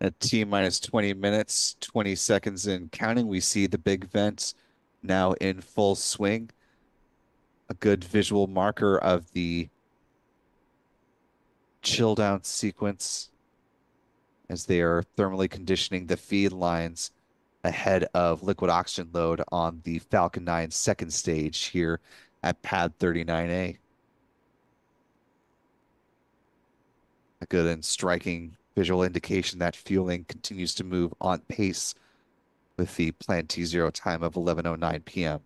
At T minus 20 minutes, 20 seconds and counting, we see the big vent now in full swing. A good visual marker of the chill down sequence as they are thermally conditioning the feed lines ahead of liquid oxygen load on the Falcon 9 second stage here at pad 39A. A good and striking visual indication that fueling continues to move on pace with the planned T0 time of 11:09 p.m.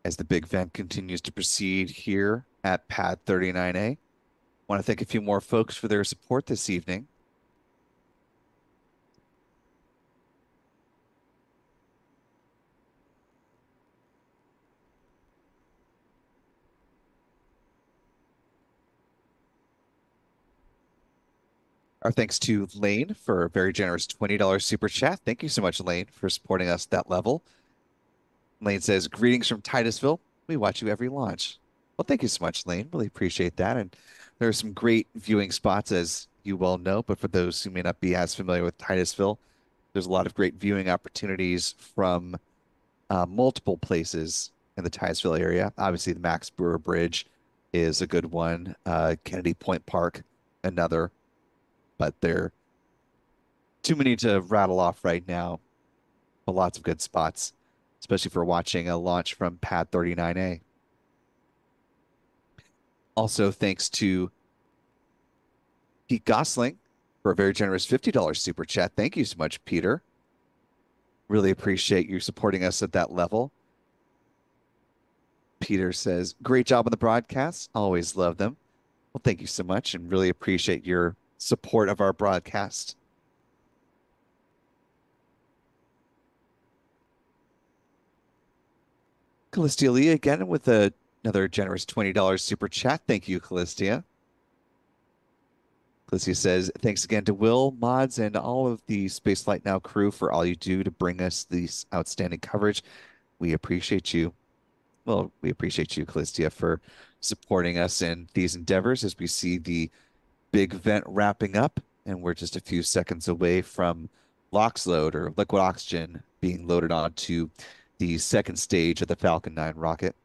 As the big vent continues to proceed here at pad 39A. Want to thank a few more folks for their support this evening. Our thanks to Lane for a very generous $20 super chat. Thank you so much, Lane, for supporting us that level. Lane says, greetings from Titusville. We watch you every launch. Well, thank you so much, Lane. Really appreciate that. And there are some great viewing spots, as you well know, but for those who may not be as familiar with Titusville, there's a lot of great viewing opportunities from multiple places in the Titusville area. Obviously, the Max Brewer Bridge is a good one. Kennedy Point Park, another, but there are too many to rattle off right now. But lots of good spots, especially for watching a launch from Pad 39A. Also, thanks to Pete Gosling for a very generous $50 super chat. Thank you so much, Peter. Really appreciate you supporting us at that level. Peter says, great job on the broadcasts. Always love them. Well, thank you so much and really appreciate your support of our broadcast. Callistia Lee again with another generous $20 super chat. Thank you, Callistia. Callistia says, thanks again to Will, Mods, and all of the Spaceflight Now crew for all you do to bring us this outstanding coverage. We appreciate you. Well, we appreciate you, Callistia, for supporting us in these endeavors as we see the big vent wrapping up, and we're just a few seconds away from LOX load or liquid oxygen being loaded onto the second stage of the Falcon 9 rocket.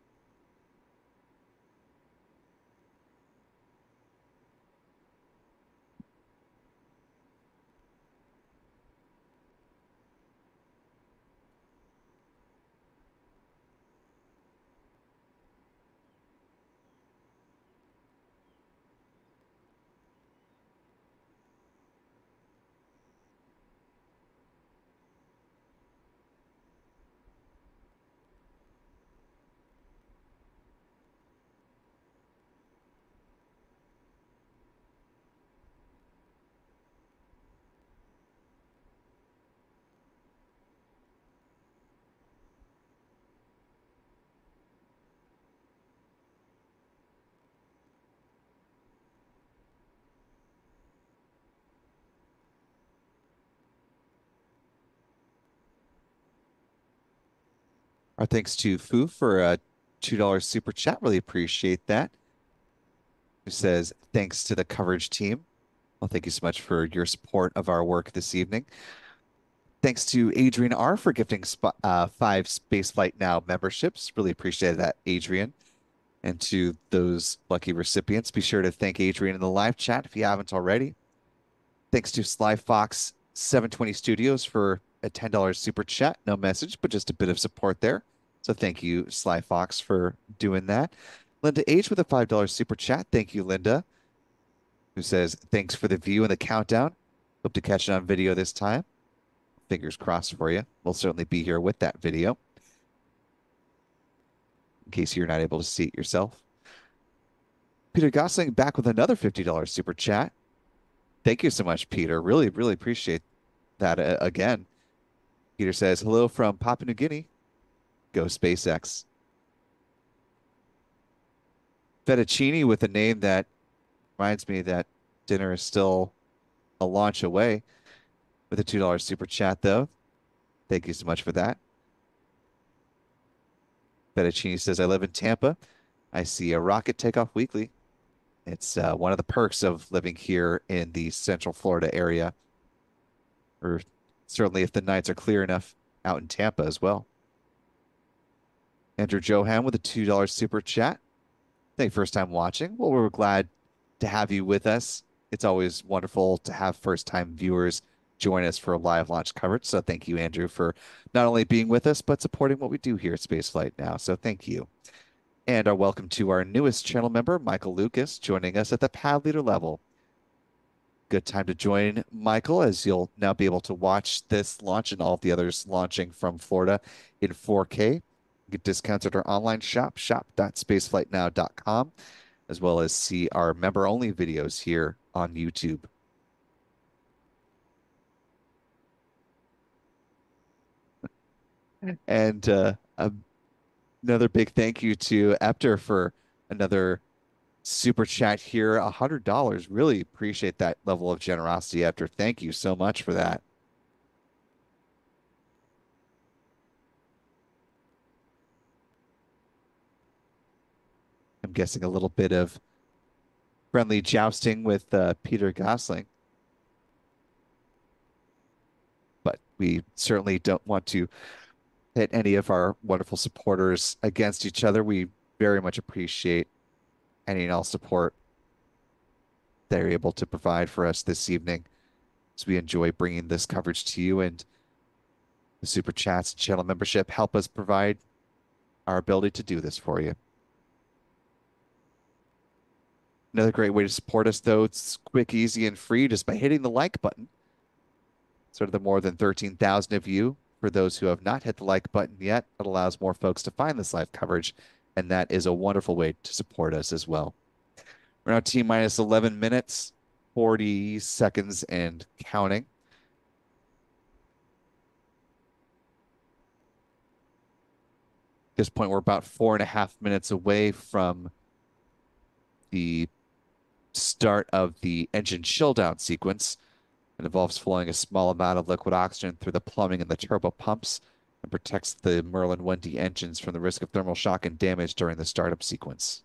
Our thanks to Fu for a $2 super chat. Really appreciate that. Who says, thanks to the coverage team. Well, thank you so much for your support of our work this evening. Thanks to Adrian R for gifting 5 Spaceflight Now memberships. Really appreciate that, Adrian. And to those lucky recipients, be sure to thank Adrian in the live chat if you haven't already. Thanks to Sly Fox 720 Studios for a $10 super chat. No message, but just a bit of support there. So thank you, Sly Fox, for doing that. Linda H with a $5 super chat. Thank you, Linda, who says, thanks for the view and the countdown. Hope to catch it on video this time. Fingers crossed for you. We'll certainly be here with that video in case you're not able to see it yourself. Peter Gosling back with another $50 super chat. Thank you so much, Peter. Really, really appreciate that again. Peter says, hello from Papua New Guinea. Go SpaceX. Fettuccine with a name that reminds me that dinner is still a launch away with a $2 super chat, though. Thank you so much for that. Fettuccine says, I live in Tampa. I see a rocket take off weekly. It's one of the perks of living here in the Central Florida area, or certainly if the nights are clear enough out in Tampa as well. Andrew Johan with a $2 super chat. Thank you, first time watching. Well, we're glad to have you with us. It's always wonderful to have first time viewers join us for a live launch coverage. So thank you, Andrew, for not only being with us, but supporting what we do here at Spaceflight Now. So thank you. And our welcome to our newest channel member, Michael Lucas, joining us at the pad leader level. Good time to join Michael, as you'll now be able to watch this launch and all of the others launching from Florida in 4K. Get discounts at our online shop, shop.spaceflightnow.com, as well as see our member-only videos here on YouTube. And another big thank you to Epter for another super chat here, $100. Really appreciate that level of generosity, Epter. Thank you so much for that. I'm guessing a little bit of friendly jousting with Peter Gosling. But we certainly don't want to pit any of our wonderful supporters against each other. We very much appreciate any and all support they're able to provide for us this evening as we enjoy bringing this coverage to you, and the super chats and channel membership help us provide our ability to do this for you. Another great way to support us, though, it's quick, easy, and free just by hitting the like button. Sort of the more than 13,000 of you, for those who have not hit the like button yet, it allows more folks to find this live coverage, and that is a wonderful way to support us as well. We're now T-minus 11 minutes, 40 seconds, and counting. At this point, we're about 4.5 minutes away from the start of the engine chill down sequence. It involves flowing a small amount of liquid oxygen through the plumbing and the turbo pumps and protects the Merlin 1D engines from the risk of thermal shock and damage during the startup sequence.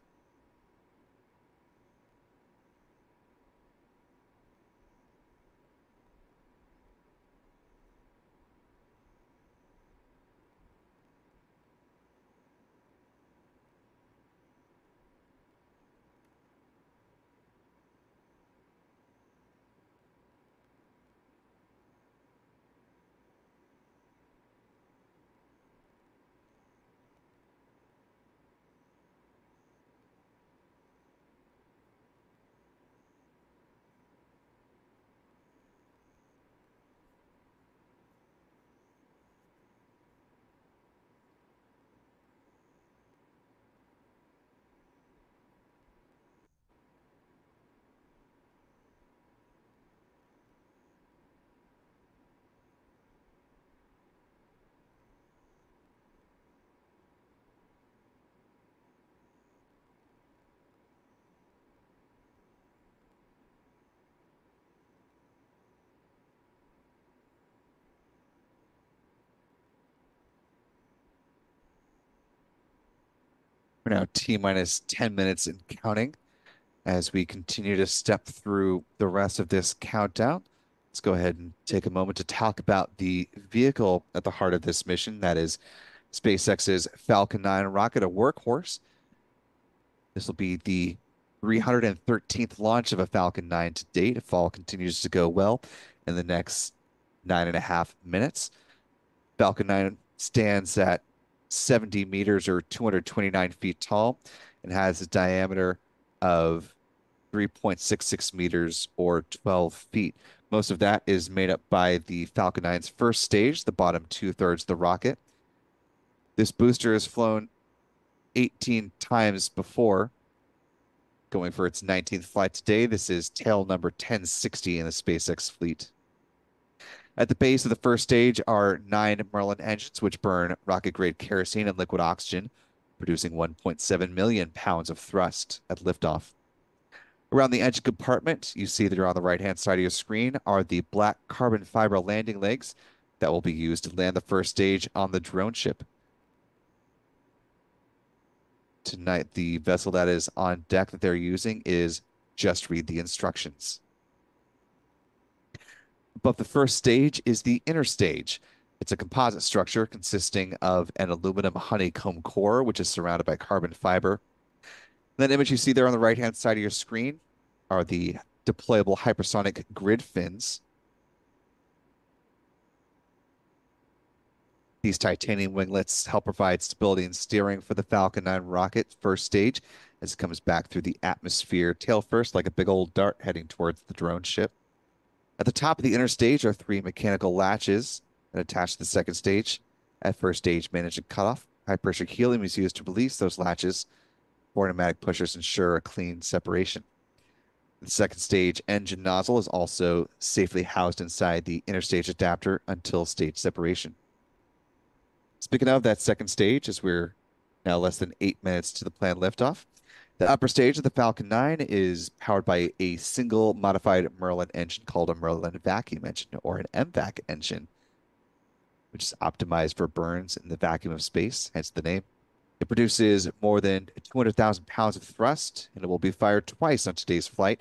We're now T minus 10 minutes and counting as we continue to step through the rest of this countdown. Let's go ahead and take a moment to talk about the vehicle at the heart of this mission. That is SpaceX's Falcon 9 rocket, a workhorse. This will be the 313th launch of a Falcon 9 to date if all continues to go well in the next 9.5 minutes. Falcon 9 stands at 70 meters or 229 feet tall and has a diameter of 3.66 meters or 12 feet. Most of that is made up by the Falcon 9's first stage, the bottom two-thirds of the rocket. This booster has flown 18 times before, going for its 19th flight today. This is tail number 1060 in the SpaceX fleet. At the base of the first stage are 9 Merlin engines, which burn rocket-grade kerosene and liquid oxygen, producing 1.7 million pounds of thrust at liftoff. Around the engine compartment, you see that are on the right-hand side of your screen, are the black carbon fiber landing legs that will be used to land the first stage on the drone ship. Tonight, the vessel that is on deck that they're using is Just Read the Instructions. Above the first stage is the inner stage. It's a composite structure consisting of an aluminum honeycomb core, which is surrounded by carbon fiber. That image you see there on the right-hand side of your screen are the deployable hypersonic grid fins. These titanium winglets help provide stability and steering for the Falcon 9 rocket first stage as it comes back through the atmosphere tail first like a big old dart heading towards the drone ship. At the top of the inner stage are 3 mechanical latches that attach to the second stage. At first stage, manage a cutoff. High pressure helium is used to release those latches. 4 pneumatic pushers ensure a clean separation. The second stage engine nozzle is also safely housed inside the inner stage adapter until stage separation. Speaking of that second stage, as we're now less than 8 minutes to the planned liftoff, the upper stage of the Falcon 9 is powered by a single modified Merlin engine called a Merlin vacuum engine or an MVAC engine, which is optimized for burns in the vacuum of space, hence the name. It produces more than 200,000 pounds of thrust, and it will be fired twice on today's flight,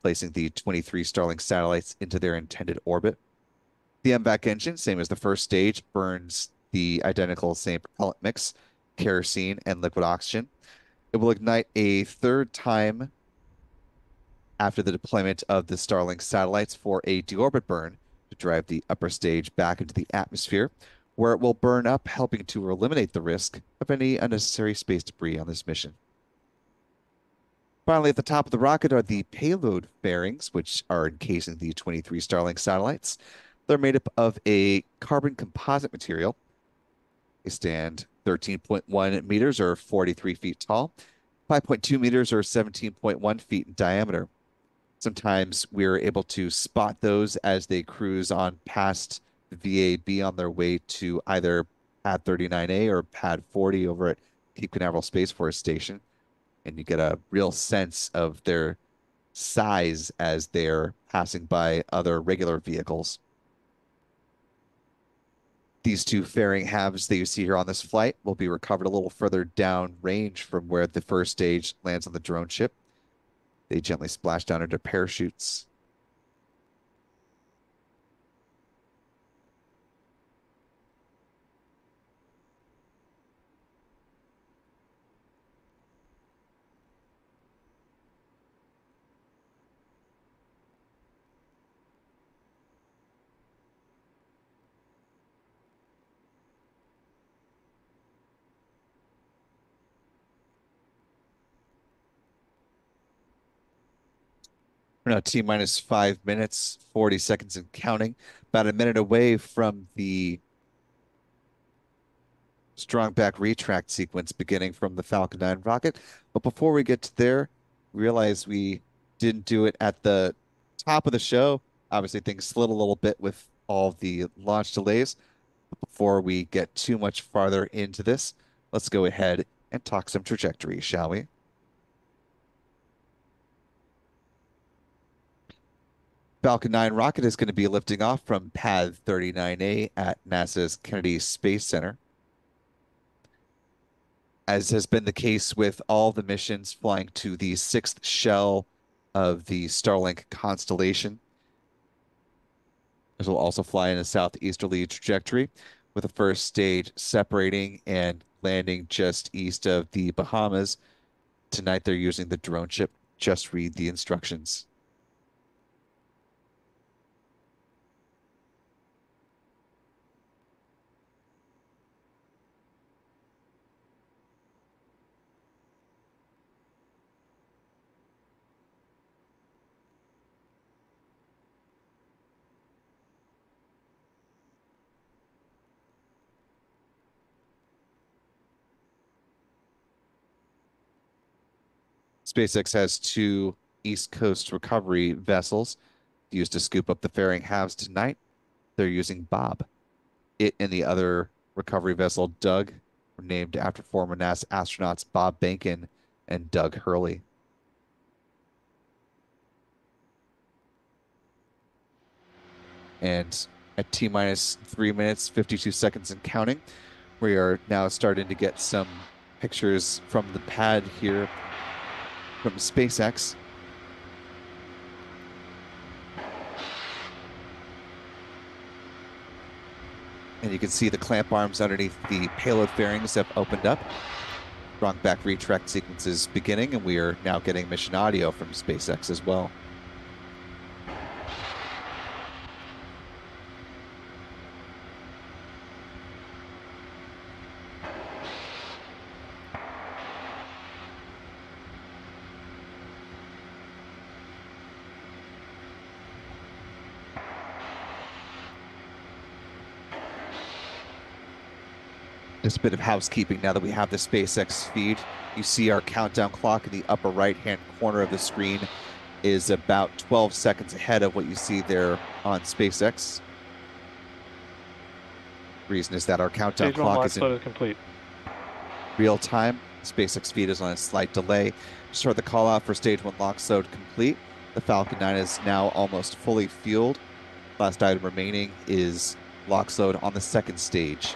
placing the 23 Starlink satellites into their intended orbit. The MVAC engine, same as the first stage, burns the identical same propellant mix, kerosene and liquid oxygen. It will ignite a third time after the deployment of the Starlink satellites for a deorbit burn to drive the upper stage back into the atmosphere, where it will burn up, helping to eliminate the risk of any unnecessary space debris on this mission. Finally, at the top of the rocket are the payload fairings, which are encasing the 23 Starlink satellites. They're made up of a carbon composite material. They stand 13.1 meters or 43 feet tall, 5.2 meters or 17.1 feet in diameter. Sometimes we're able to spot those as they cruise on past the VAB on their way to either Pad 39A or Pad 40 over at Cape Canaveral Space Force Station. And you get a real sense of their size as they're passing by other regular vehicles. These 2 fairing halves that you see here on this flight will be recovered a little further down range from where the first stage lands on the drone ship. They gently splash down into parachutes. We're now T minus 5 minutes, 40 seconds and counting. About a minute away from the strong back retract sequence beginning from the Falcon 9 rocket. But before we get to there, realize we didn't do it at the top of the show. Obviously, things slid a little bit with all the launch delays. But before we get too much farther into this, let's go ahead and talk some trajectory, shall we? Falcon 9 rocket is going to be lifting off from Pad 39A at NASA's Kennedy Space Center. As has been the case with all the missions flying to the sixth shell of the Starlink constellation. This will also fly in a southeasterly trajectory with the first stage separating and landing just east of the Bahamas. Tonight they're using the drone ship. Just read the instructions. SpaceX has two East Coast recovery vessels used to scoop up the fairing halves tonight. They're using Bob. It and the other recovery vessel, Doug, were named after former NASA astronauts Bob Behnken and Doug Hurley. And at T minus 3 minutes, 52 seconds and counting, we are now starting to get some pictures from the pad here from SpaceX. And you can see the clamp arms underneath the payload fairings have opened up. Strong back retract sequences beginning, and we are now getting mission audio from SpaceX as well. Just a bit of housekeeping now that we have the SpaceX feed. You see our countdown clock in the upper right-hand corner of the screen is about 12 seconds ahead of what you see there on SpaceX. Reason is that our countdown clock is in complete. Real time. SpaceX feed is on a slight delay. Just heard the call out for stage 1 LOX load complete. The Falcon 9 is now almost fully fueled. Last item remaining is LOX load on the second stage.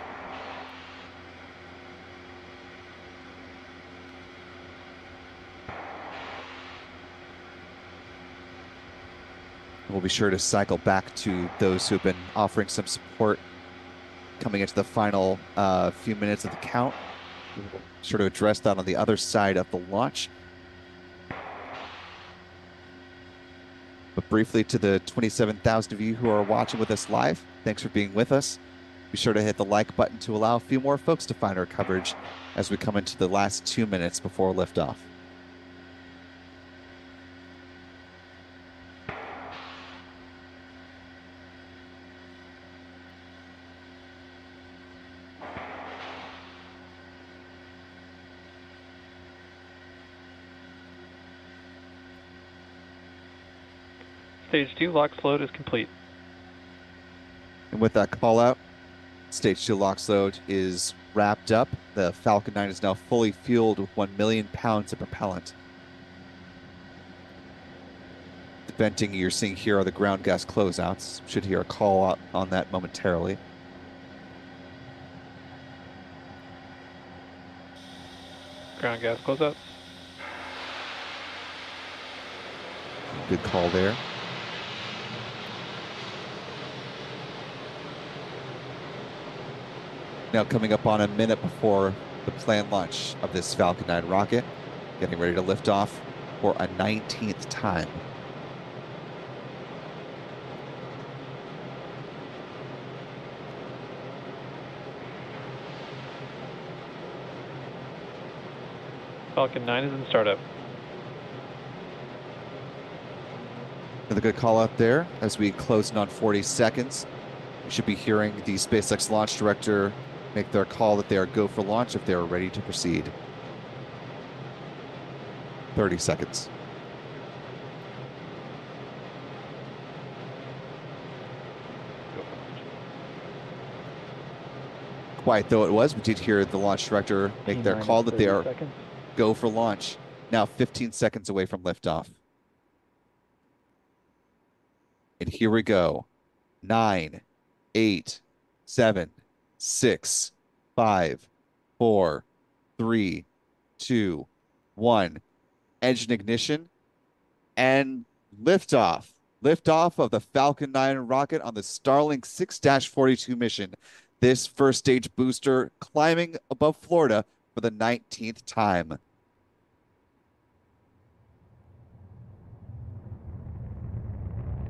We'll be sure to cycle back to those who have been offering some support coming into the final few minutes of the count. We'll sure to address that on the other side of the launch. But briefly to the 27,000 of you who are watching with us live, thanks for being with us. Be sure to hit the like button to allow a few more folks to find our coverage as we come into the last 2 minutes before liftoff. Stage 2 LOX load is complete. And with that call out, stage 2 LOX load is wrapped up. The Falcon 9 is now fully fueled with 1 million pounds of propellant. The venting you're seeing here are the ground gas closeouts. Should hear a call out on that momentarily. Ground gas closeout. Good call there. Now coming up on a minute before the planned launch of this Falcon 9 rocket, getting ready to lift off for a 19th time. Falcon 9 is in startup. Another good call out there as we close in on 40 seconds. We should be hearing the SpaceX launch director make their call that they are go for launch if they are ready to proceed. 30 seconds. Quiet though it was, we did hear the launch director make their call that they are go for launch. Now 15 seconds away from liftoff. And here we go. 9, 8, 7, 6, 5, 4, 3, 2, 1. Engine ignition and liftoff. Liftoff of the Falcon 9 rocket on the Starlink 6-42 mission. This first stage booster climbing above Florida for the 19th time.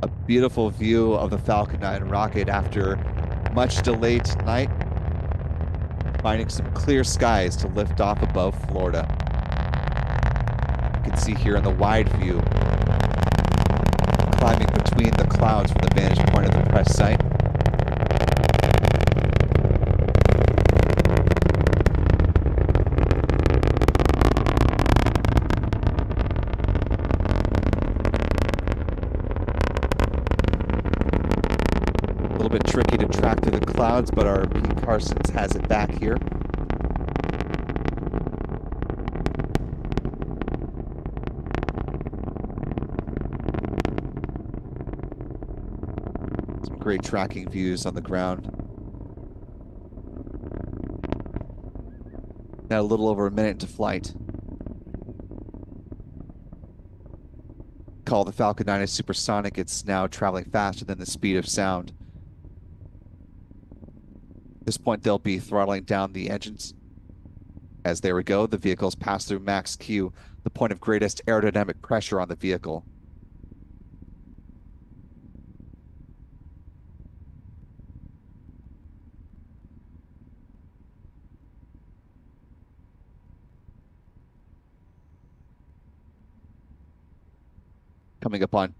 A beautiful view of the Falcon 9 rocket after much delay tonight, finding some clear skies to lift off above Florida. You can see here in the wide view, climbing between the clouds from the vantage point of the press site. A little bit tricky to track through the clouds, but our Pete Carsons has it back here. Some great tracking views on the ground. Now a little over a minute into flight. Call the Falcon 9 is supersonic. It's now traveling faster than the speed of sound. At this point, they'll be throttling down the engines. As there we go, the vehicles pass through max Q, the point of greatest aerodynamic pressure on the vehicle. Coming up on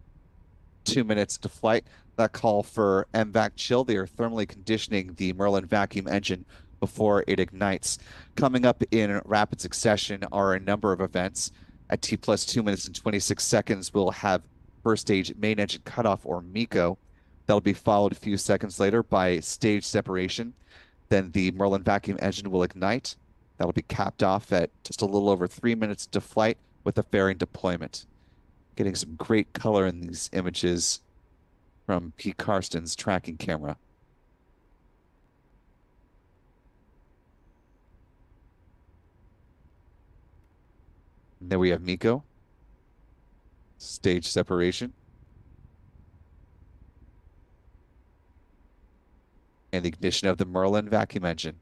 2 minutes to flight. That call for MVAC chill. They are thermally conditioning the Merlin vacuum engine before it ignites. Coming up in rapid succession are a number of events. At T plus 2 minutes and 26 seconds, we'll have first stage main engine cutoff, or MECO. That'll be followed a few seconds later by stage separation. Then the Merlin vacuum engine will ignite. That'll be capped off at just a little over 3 minutes to flight with a fairing deployment. Getting some great color in these images from Pete Carson's tracking camera. And there we have MECO. Stage separation. And the ignition of the Merlin vacuum engine.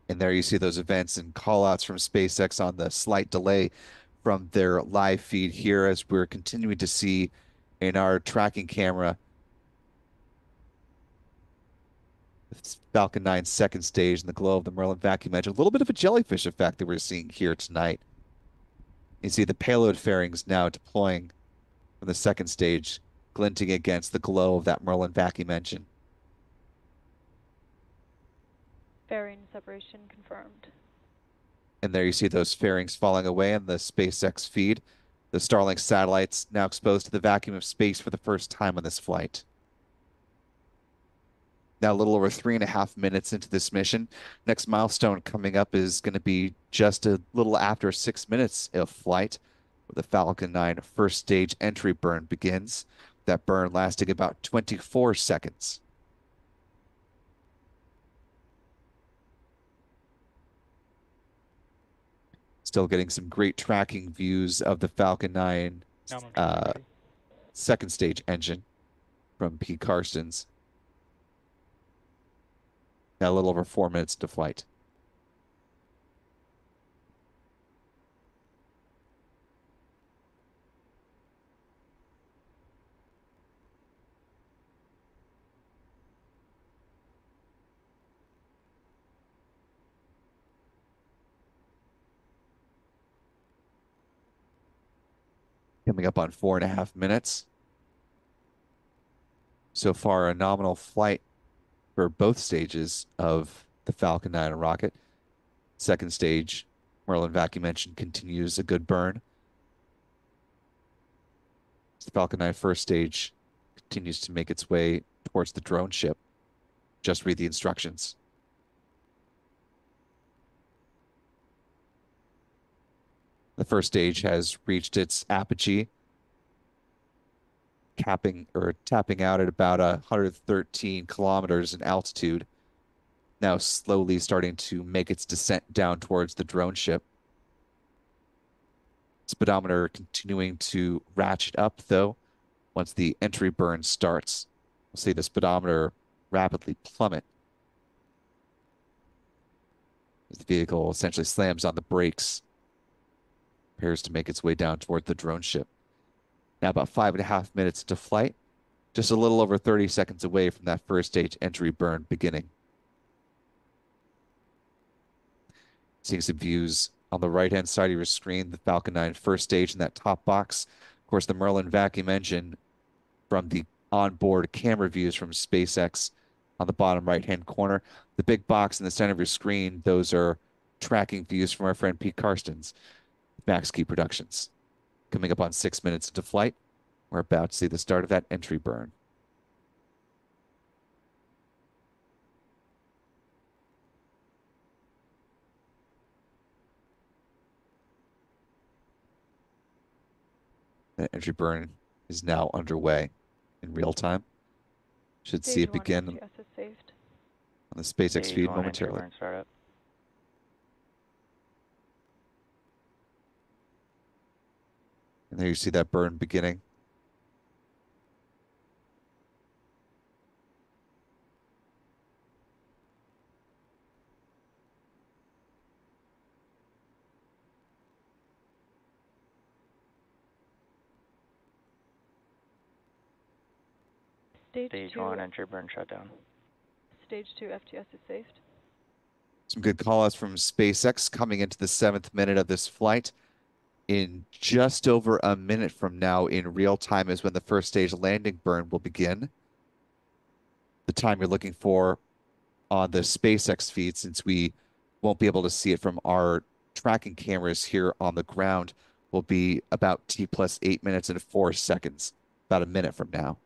And there you see those events and callouts from SpaceX on the slight delay from their live feed here, as we're continuing to see in our tracking camera Falcon 9 second stage and the glow of the Merlin vacuum engine. A little bit of a jellyfish effect that we're seeing here tonight. You see the payload fairings now deploying from the second stage, glinting against the glow of that Merlin vacuum engine. Fairing separation confirmed. And there you see those fairings falling away in the SpaceX feed. The Starlink satellites now exposed to the vacuum of space for the first time on this flight. Now a little over 3.5 minutes into this mission. Next milestone coming up is going to be just a little after 6 minutes of flight, where the Falcon 9 first stage entry burn begins. That burn lasting about 24 seconds. Still getting some great tracking views of the Falcon 9 second stage engine from Pete Carson's. Now a little over 4 minutes to flight. Coming up on 4.5 minutes. So far, a nominal flight for both stages of the Falcon 9 rocket. Second stage, Merlin vacuum engine continues a good burn. The Falcon 9 first stage continues to make its way towards the drone ship. Just read the instructions. The first stage has reached its apogee, tapping out at about 113 kilometers in altitude, now slowly starting to make its descent down towards the drone ship. Speedometer continuing to ratchet up, though. Once the entry burn starts, we'll see the speedometer rapidly plummet as the vehicle essentially slams on the brakes, prepares to make its way down toward the drone ship. Now about 5.5 minutes into flight, just a little over 30 seconds away from that first stage entry burn beginning. Seeing some views on the right-hand side of your screen, the Falcon 9 first stage in that top box. Of course, the Merlin vacuum engine from the onboard camera views from SpaceX on the bottom right-hand corner. The big box in the center of your screen, those are tracking views from our friend Pete Karstens, Max Key Productions. Coming up on 6 minutes into flight, we're about to see the start of that entry burn. That entry burn is now underway in real time. Should see it begin on the SpaceX feed momentarily. And there you see that burn beginning. Stage 1 entry burn shutdown. Stage 2 FTS is saved. Some good call-outs from SpaceX coming into the 7th minute of this flight. In just over a minute from now in real time is when the first stage landing burn will begin. The time you're looking for on the SpaceX feed, since we won't be able to see it from our tracking cameras here on the ground, will be about T plus 8 minutes and 4 seconds, about a minute from now.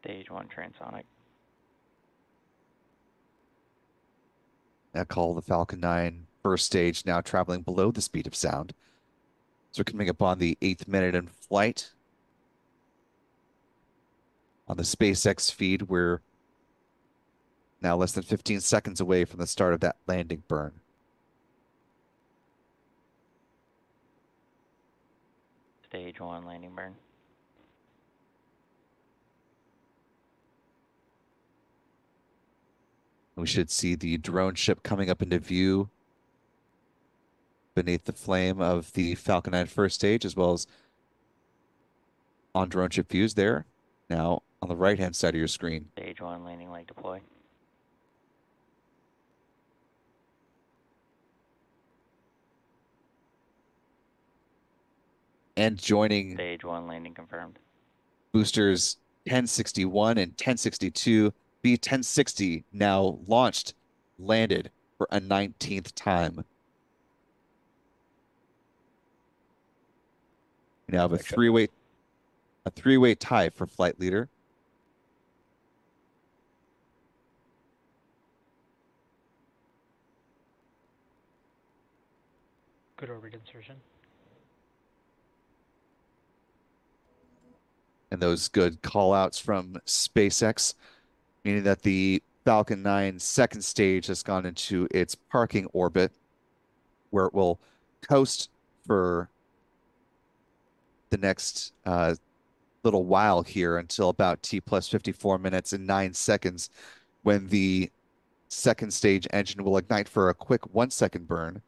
Stage 1 transonic. That call the Falcon 9 first stage now traveling below the speed of sound. So we're coming up on the 8th minute in flight. On the SpaceX feed, we're now less than 15 seconds away from the start of that landing burn. Stage 1 landing burn. We should see the drone ship coming up into view beneath the flame of the Falcon 9 first stage, as well as on drone ship views there. Now on the right-hand side of your screen. Stage 1 landing leg deploy. And joining Stage 1 landing confirmed. boosters 1061 and 1062, B1060 now launched, landed for a 19th time. We now have a three-way tie for flight leader. Good orbit insertion. And those good call outs from SpaceX, meaning that the Falcon 9 second stage has gone into its parking orbit, where it will coast for the next little while here until about T plus 54 minutes and 9 seconds, when the second stage engine will ignite for a quick 1 second burn.